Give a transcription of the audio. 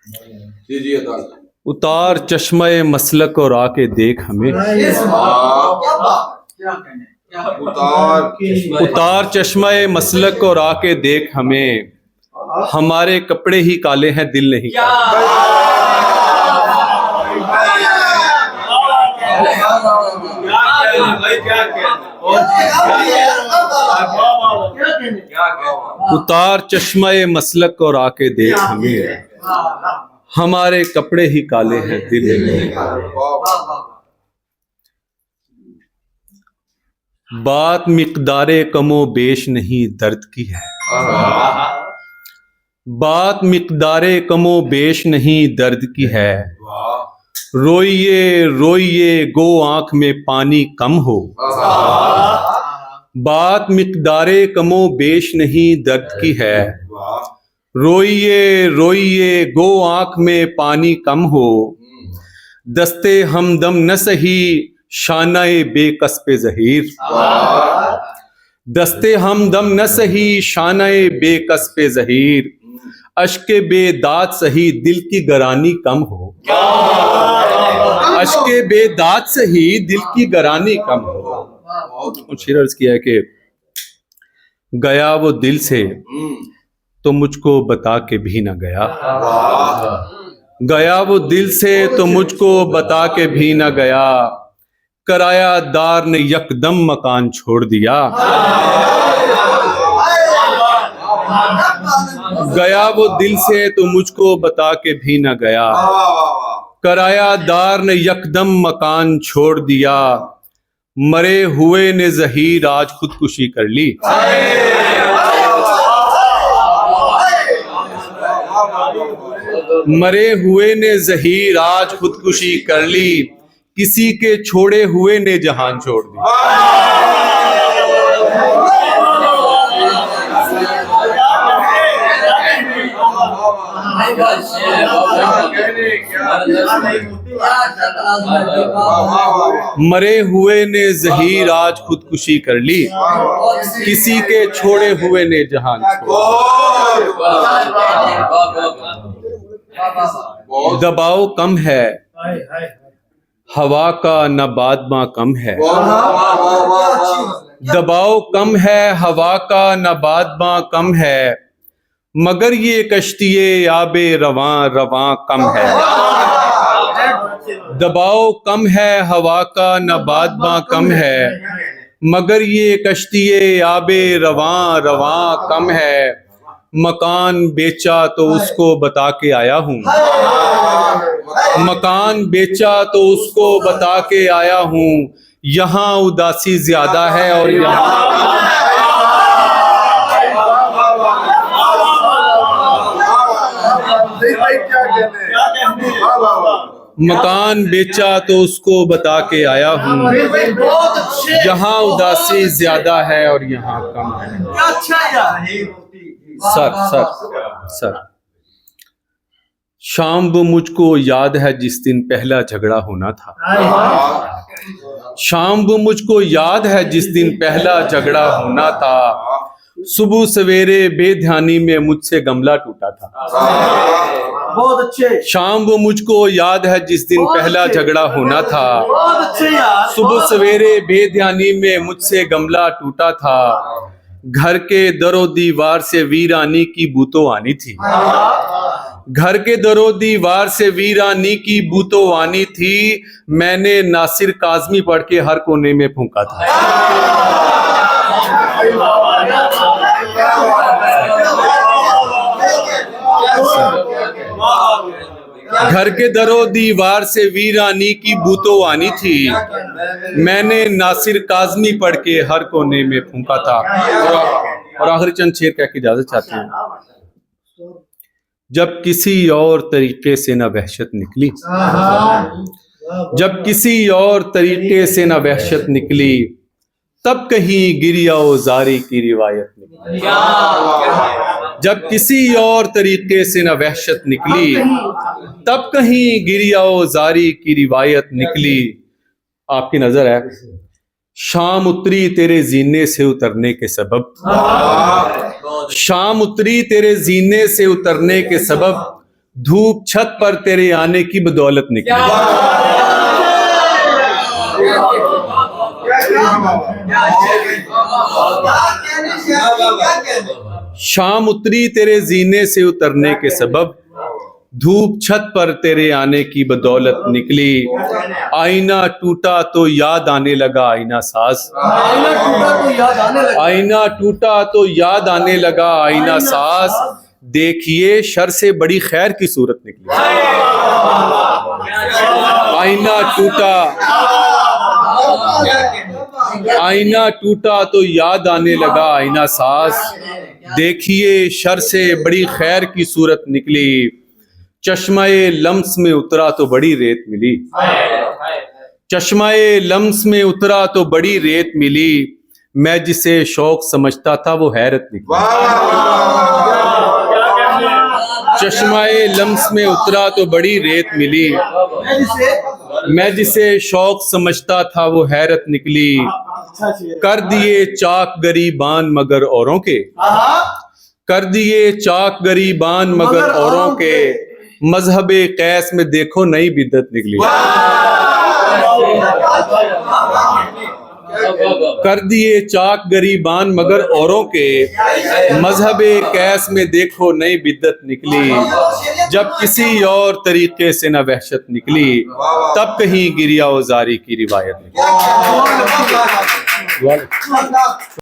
जी जी उतार चश्मे मसलक और आके देख हमें। उतार चश्मे मसलक और आके देख हमें, हमारे कपड़े ही काले हैं दिल नहीं उतार चश्मे मसलक और आके देख हमें, हमारे कपड़े ही काले हैं दिल नहीं। बात मिक़दारे कमो बेश नहीं दर्द की है। बात मिक़दारे कमो बेश नहीं दर्द की है। रोइए रोइए गो आंख में पानी कम हो। बात मिक़दारे कमो बेश नहीं दर्द की है। रोइए रोइए गो आंख में पानी कम हो। दस्ते हमदम न सही शानाए बेकस पे ज़हीर। दस्ते हमदम न सही शानाए बेकस पे ज़हीर। अश्के बेदाद सही दिल की गरानी कम हो। अश्के बेदाद सही दिल की गरानी कम हो। शेर अर्ज किया है कि गया वो दिल से तो मुझको बता के भी न गया। गया वो दिल से तो मुझको बता के भी न गया। किरायादार ने यकदम मकान छोड़ दिया। गया वो दिल से तो मुझको बता के भी न गया। किरायादार ने यकदम मकान छोड़ दिया। मरे हुए ने ज़हीर आज खुदकुशी कर ली। मरे हुए ने ज़हीर आज खुदकुशी कर ली। किसी के छोड़े हुए ने जहान छोड़ दी। मरे हुए ने ज़हीर आज खुदकुशी कर ली। किसी के छोड़े हुए ने जहान छोड़ दी। दबाव कम है हवा का न बादमा कम है। दबाव कम है हवा का न बादमा कम है। मगर ये कश्तिये आबे रवां रवां कम है। दबाव कम है हवा का न बादमा कम है। मगर ये कश्तिये आबे रवां रवां कम है। मकान बेचा तो उसको बता के आया हूँ। मकान बेचा तो उसको बता के आया हूँ। यहाँ उदासी ज्यादा है और यहाँ मकान बेचा तो उसको बता के आया हूँ। यहाँ उदासी ज्यादा है और यहाँ कम है। सर शाम वो मुझको याद है जिस दिन पहला झगड़ा होना था। शाम वो मुझको याद है जिस दिन पहला झगड़ा होना था। सुबह सवेरे बेध्यानी में मुझसे गमला टूटा था। बहुत अच्छे। शाम वो मुझको याद है जिस दिन पहला झगड़ा होना था। सुबह सवेरे बेध्यानी में मुझसे गमला टूटा था। घर के दरो दीवार से वीरानी की बूतो आनी थी। घर के दरो दीवार से वीरानी की बूतो आनी थी। मैंने नासिर काज़मी पढ़ के हर कोने में फूंका था। घर के दरो दीवार से वीरानी की बूतो आनी थी। मैंने नासिर काज़मी पढ़ के हर कोने में फूंका था। और आखिरी चंद शेर कह के इजाजत चाहते हैं। जब किसी और तरीके से न वहशत निकली। जब किसी और तरीके से न वहशत निकली। तब कहीं गिरिया ज़ारी की रिवायत निकली। जब किसी और तरीके से न वहशत निकली। तब कहीं गिरिया ज़ारी की रिवायत निकली। आपकी नजर है शाम उतरी तेरे जीने से उतरने के सबब। शाम उतरी तेरे जीने से उतरने के सबब। धूप छत पर तेरे आने की बदौलत निकली। शाम उतरी तेरे जीने से उतरने के सबब, धूप छत पर तेरे आने की बदौलत निकली। आईना टूटा तो याद आने लगा आईना साज, आईना टूटा तो याद आने लगा आईना साज, देखिए शर से बड़ी खैर की सूरत निकली। आईना टूटा, आईना टूटा तो याद आने लगा आईना साज, देखिए शर से बड़ी खैर की सूरत निकली। चश्माए लम्स में उतरा तो बड़ी रेत मिली, चश्माए लम्स में उतरा तो बड़ी रेत मिली, मैं जिसे शौक समझता था वो हैरत निकली। चश्माए लम्स में उतरा तो बड़ी रेत मिली, मैं जिसे शौक समझता था वो हैरत निकली। कर दिए चाक गरीबान मगर औरों के, कर दिए चाक गरीबान मगर औरों के, मजहबे कैस में देखो नई बिदत निकली। कर दिए चाक गरीबान मगर औरों के, मजहबे कैस में देखो नई बिदत निकली। जब किसी और तरीके से न वहशत निकली, तब कहीं गिरिया औजारी की रिवायत निकली।